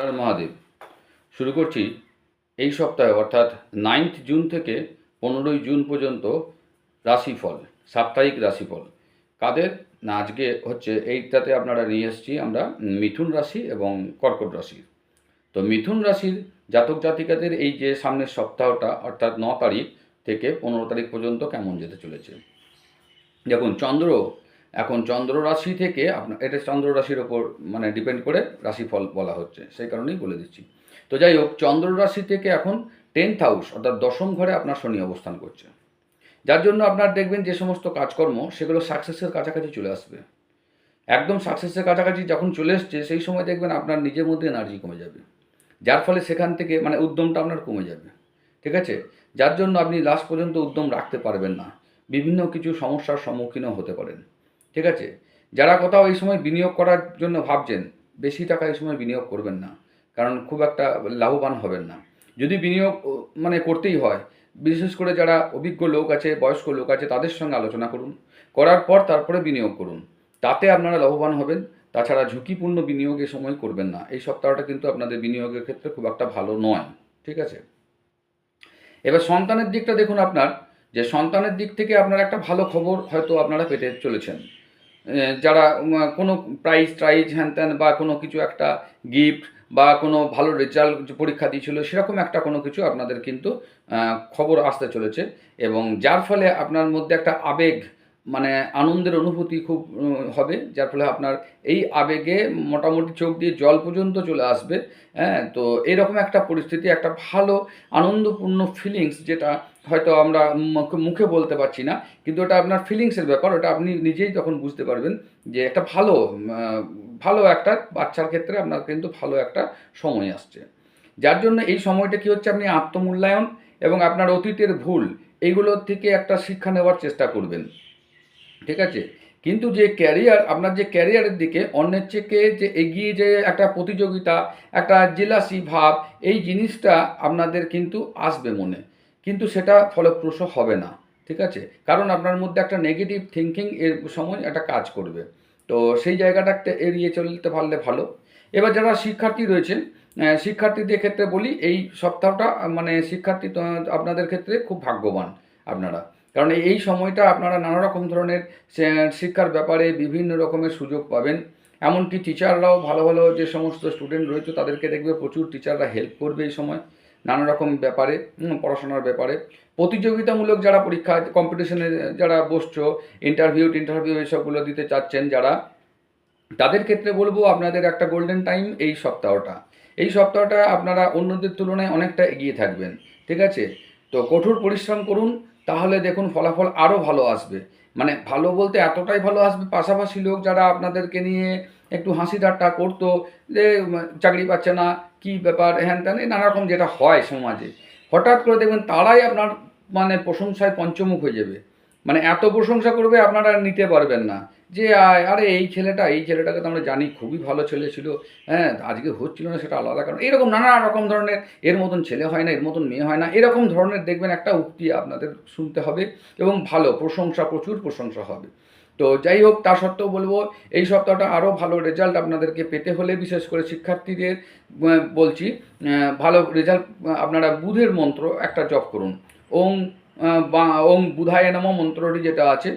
হর মহাদেব। শুরু করছি এই সপ্তাহে অর্থাৎ 9 জুন থেকে 15 জুন পর্যন্ত রাশিফল, সাপ্তাহিক রাশিফল কাদের না আজকে হচ্ছে এইটাতে আপনারা নিয়ে এসেছি আমরা মিথুন রাশি এবং কর্কট রাশি। তো মিথুন রাশির জাতক জাতিকাদের এই যে সামনের সপ্তাহটা অর্থাৎ 9 তারিখ থেকে 15 তারিখ পর্যন্ত কেমন যেতে চলেছে। দেখুন এখন চন্দ্র রাশি থেকে আপনার এটা চন্দ্র রাশির ওপর মানে ডিপেন্ড করে রাশিফল বলা হচ্ছে, সেই কারণেই বলে দিচ্ছি। তো যাই হোক, চন্দ্র রাশি থেকে এখন 10th হাউস অর্থাৎ দশম ঘরে আপনার শনি অবস্থান করছে, যার জন্য আপনার দেখবেন যে সমস্ত কাজকর্ম সেগুলো সাকসেসের কাছাকাছি চলে আসবে। একদম সাকসেসের কাছাকাছি যখন চলে এসছে সেই সময় দেখবেন আপনার নিজের মধ্যে এনার্জি কমে যাবে, যার ফলে সেখান থেকে মানে উদ্যমটা আপনার কমে যাবে। ঠিক আছে, যার জন্য আপনি লাস্ট পর্যন্ত উদ্যম রাখতে পারবেন না, বিভিন্ন কিছু সমস্যার সম্মুখীনও হতে পারেন। ঠিক আছে, যারা কোথাও এই সময় বিনিয়োগ করার জন্য ভাবছেন, বেশি টাকা এই সময় বিনিয়োগ করবেন না, কারণ খুব একটা লাভবান হবেন না। যদি বিনিয়োগ মানে করতেই হয়, বিশেষ করে যারা অভিজ্ঞ লোক আছে, বয়স্ক লোক আছে, তাদের সঙ্গে আলোচনা করুন, করার পর তারপরে বিনিয়োগ করুন, তাতে আপনারা লাভবান হবেন। তাছাড়া ঝুঁকিপূর্ণ বিনিয়োগ এ সময় করবেন না। এই সপ্তাহটা কিন্তু আপনাদের বিনিয়োগের ক্ষেত্রে খুব একটা ভালো নয়। ঠিক আছে, এবার সন্তানের দিকটা দেখুন, আপনার যে সন্তানের দিক থেকে আপনার একটা ভালো খবর হয়তো আপনারা পেতে চলেছেন। যারা কোনো প্রাইজ হ্যান ত্যান বা কোনো কিছু একটা গিফট বা কোনো ভালো রেজাল্ট পরীক্ষা দিয়েছিল সেরকম একটা কোনো কিছু আপনাদের কিন্তু খবর আসতে চলেছে, এবং যার ফলে আপনার মধ্যে একটা আবেগ মানে আনন্দের অনুভূতি খুব হবে, যার ফলে আপনার এই আবেগে মোটামুটি চোখ দিয়ে জল পর্যন্ত চলে আসবে। হ্যাঁ, তো এরকম একটা পরিস্থিতি, একটা ভালো আনন্দপূর্ণ ফিলিংস, যেটা হয়তো আমরা মুখে বলতে পারছি না, কিন্তু ওটা আপনার ফিলিংসের ব্যাপার, ওটা আপনি নিজেই তখন বুঝতে পারবেন যে একটা ভালো একটা বাচ্চার ক্ষেত্রে আপনার কিন্তু ভালো একটা সময় আসছে। যার জন্য এই সময়টা কী হচ্ছে, আপনি আত্মমূল্যায়ন এবং আপনার অতীতের ভুল এইগুলোর থেকে একটা শিক্ষা নেওয়ার চেষ্টা করবেন। ঠিক আছে, কিন্তু যে ক্যারিয়ার, আপনার যে ক্যারিয়ারের দিকে অন্যের থেকে যে এগিয়ে যে একটা প্রতিযোগিতা, একটা জেলাসি ভাব, এই জিনিসটা আপনাদের কিন্তু আসবে মনে, কিন্তু সেটা ফলপ্রসূ হবে না। ঠিক আছে, কারণ আপনার মধ্যে একটা নেগেটিভ থিঙ্কিং এর সময় একটা কাজ করবে, তো সেই জায়গাটা একটা এড়িয়ে চলতে পারলে ভালো। এবার যারা শিক্ষার্থী রয়েছেন, শিক্ষার্থীদের ক্ষেত্রে বলি এই সপ্তাহটা মানে শিক্ষার্থী আপনাদের ক্ষেত্রে খুব ভাগ্যবান আপনারা, কারণ এই সময়টা আপনারা নানা রকম ধরনের শিক্ষার ব্যাপারে বিভিন্ন রকমের সুযোগ পাবেন। এমনকি টিচাররাও ভালো ভালো যে সমস্ত স্টুডেন্ট রয়েছে তাদেরকে দেখবে প্রচুর টিচাররা হেল্প করবে এই সময় নানা রকম ব্যাপারে, পড়াশোনার ব্যাপারে। প্রতিযোগিতামূলক যারা পরীক্ষা কম্পিটিশনে যারা বসছো, ইন্টারভিউ এসবগুলো দিতে চাচ্ছেন যারা, তাদের ক্ষেত্রে বলবো আপনাদের একটা গোল্ডেন টাইম এই সপ্তাহটা আপনারা অন্যদের তুলনায় অনেকটা এগিয়ে থাকবেন। ঠিক আছে, তো কঠোর পরিশ্রম করুন, তাহলে দেখুন ফলাফল আরও ভালো আসবে। মানে ভালো বলতে এতটাই ভালো আসবে, পাশাপাশি লোক যারা আপনাদেরকে নিয়ে একটু হাসি ঠাট্টা করতো যে চাকরি পাচ্ছে না, কি ব্যাপার হ্যান ত্যান, নানা রকম যেটা হয় সমাজে, হঠাৎ করে দেখবেন তারাই আপনার মানে প্রশংসায় পঞ্চমুখ হয়ে যাবে। মানে এত প্রশংসা করবে আপনারা নিতে পারবেন না, যে আরে এই ছেলেটাকে তো আমরা জানি খুবই ভালো ছেলে ছিল, হ্যাঁ আজকে হচ্ছিল না সেটা আলাদা কারণ, এরকম নানা রকম ধরনের, এর মতন ছেলে হয় না, এর মতন মেয়ে হয় না, এরকম ধরনের দেখবেন একটা উক্তি আপনাদের শুনতে হবে, এবং ভালো প্রশংসা, প্রচুর প্রশংসা হবে। তো যাই হোক, তা সত্ত্বেও বলবো এই সপ্তাহটা আরও ভালো রেজাল্ট আপনাদেরকে পেতে হলে, বিশেষ করে শিক্ষার্থীদের বলছি, ভালো রেজাল্ট আপনারা বুধের মন্ত্র একটা জপ করুন। ওং ওং বুধায় নমঃ মন্ত্রটি যেটা আছে,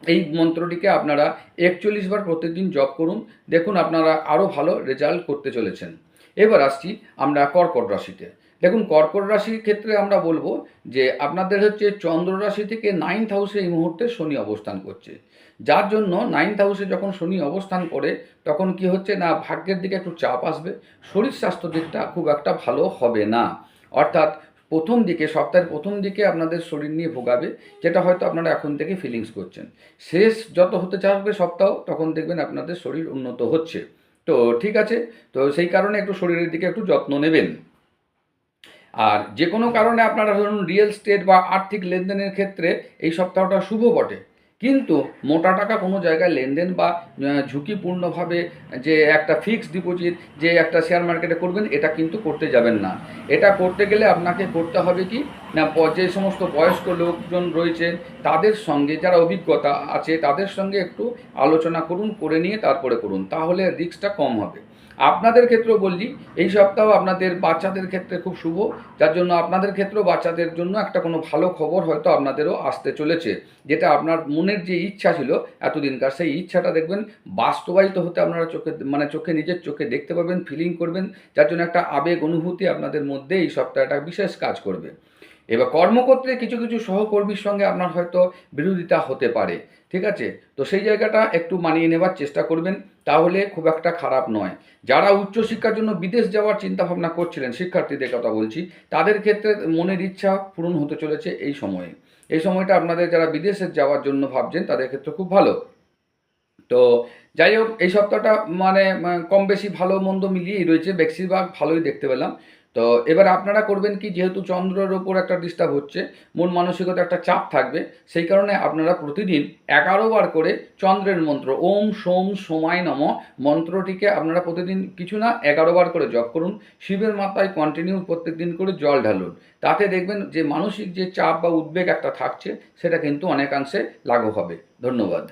এই মন্ত্রটিকে আপনারা 41 বার প্রত্যেকদিন জপ করুন, দেখুন আপনারা আরও ভালো রেজাল্ট করতে চলেছেন। এবার আসছি আমরা কর্কট রাশিতে। দেখুন কর্কট রাশির ক্ষেত্রে আমরা বলবো যে আপনাদের হচ্ছে চন্দ্র রাশি থেকে 9th হাউসে এই মুহূর্তে শনি অবস্থান করছে, যার জন্য 9th হাউসে যখন শনি অবস্থান করে তখন কি হচ্ছে না, ভাগ্যের দিকে একটু চাপ আসবে, শরীর স্বাস্থ্য দিকটা খুব একটা ভালো হবে না, অর্থাৎ সপ্তাহের প্রথম দিকে আপনাদের শরীর নিয়ে ভোগাবে, যেটা হয়তো আপনারা এখন থেকে ফিলিংস করছেন। শেষ যত হতে চাবে সপ্তাহ, তখন দেখবেন আপনাদের শরীর উন্নত হচ্ছে। তো ঠিক আছে, তো সেই কারণে একটু শরীরের দিকে একটু যত্ন নেবেন। আর যে কোনো কারণে আপনারা ধরুন রিয়েল স্টেট বা আর্থিক লেনদেনের ক্ষেত্রে এই সপ্তাহটা শুভ বটে, কিন্তু মোটা টাকা কোনো জায়গায় লেনদেন বা ঝুঁকিপূর্ণভাবে যে একটা ফিক্সড ডিপোজিট যে একটা শেয়ার মার্কেটে করবেন, এটা কিন্তু করতে যাবেন না। এটা করতে গেলে আপনাকে করতে হবে কি না, যে সমস্ত বয়স্ক লোকজন রয়েছেন তাদের সঙ্গে, যারা অভিজ্ঞতা আছে তাদের সঙ্গে একটু আলোচনা করুন, করে নিয়ে তারপরে করুন, তাহলে রিস্কটা কম হবে। আপনাদের ক্ষেত্রেও বলছি, এই সপ্তাহ আপনাদের বাচ্চাদের ক্ষেত্রে খুব শুভ, যার জন্য আপনাদের ক্ষেত্রেও বাচ্চাদের জন্য একটা কোনো ভালো খবর হয়তো আপনাদেরও আসতে চলেছে, যেটা আপনার মনের যে ইচ্ছা ছিল এতদিনকার, সেই ইচ্ছাটা দেখবেন বাস্তবায়িত হতে আপনারা চোখে নিজের চোখে দেখতে পাবেন, ফিলিং করবেন, যার জন্য একটা আবেগ অনুভূতি আপনাদের মধ্যে এই সপ্তাহটা বিশেষ কাজ করবে। এবার কর্মক্ষেত্রে কিছু কিছু সহকর্মীর সঙ্গে আপনার হয়তো বিরোধিতা হতে পারে, ঠিক আছে? তো সেই জায়গাটা একটু মানিয়ে নেবার চেষ্টা করবেন, তাহলে খুব একটা খারাপ নয়। যারা উচ্চশিক্ষার জন্য বিদেশ যাওয়ার চিন্তাভাবনা করছিলেন, শিক্ষার্থীদের কথা বলছি, তাদের ক্ষেত্রে মনের ইচ্ছা পূরণ হতে চলেছে এই সময়ে। এই সময়টা আপনাদের যারা বিদেশে যাওয়ার জন্য ভাবছেন তাদের ক্ষেত্রে খুব ভালো। তো যাই হোক, এই সপ্তাহটা কম বেশি ভালো মন্দ মিলিয়েই রয়েছে, বেশিরভাগ ভালোই দেখতে পেলাম। তো এবার আপনারা করবেন কি, যেহেতু চন্দ্রের ওপর একটা ডিস্টার্ব হচ্ছে, মন মানসিকতা একটা চাপ থাকবে, সেই কারণে আপনারা প্রতিদিন 11 বার করে চন্দ্রের মন্ত্র ওম সোম সোমায় নম মন্ত্রটিকে আপনারা প্রতিদিন কিছু না 11 বার করে জপ করুন। শিবের মাথায় কন্টিনিউ প্রত্যেক দিন করে জল ঢালুন। তাতে দেখবেন যে মানসিক যে চাপ বা উদ্বেগ একটা থাকছে, সেটা কিন্তু অনেকাংশে লাঘব হবে। ধন্যবাদ।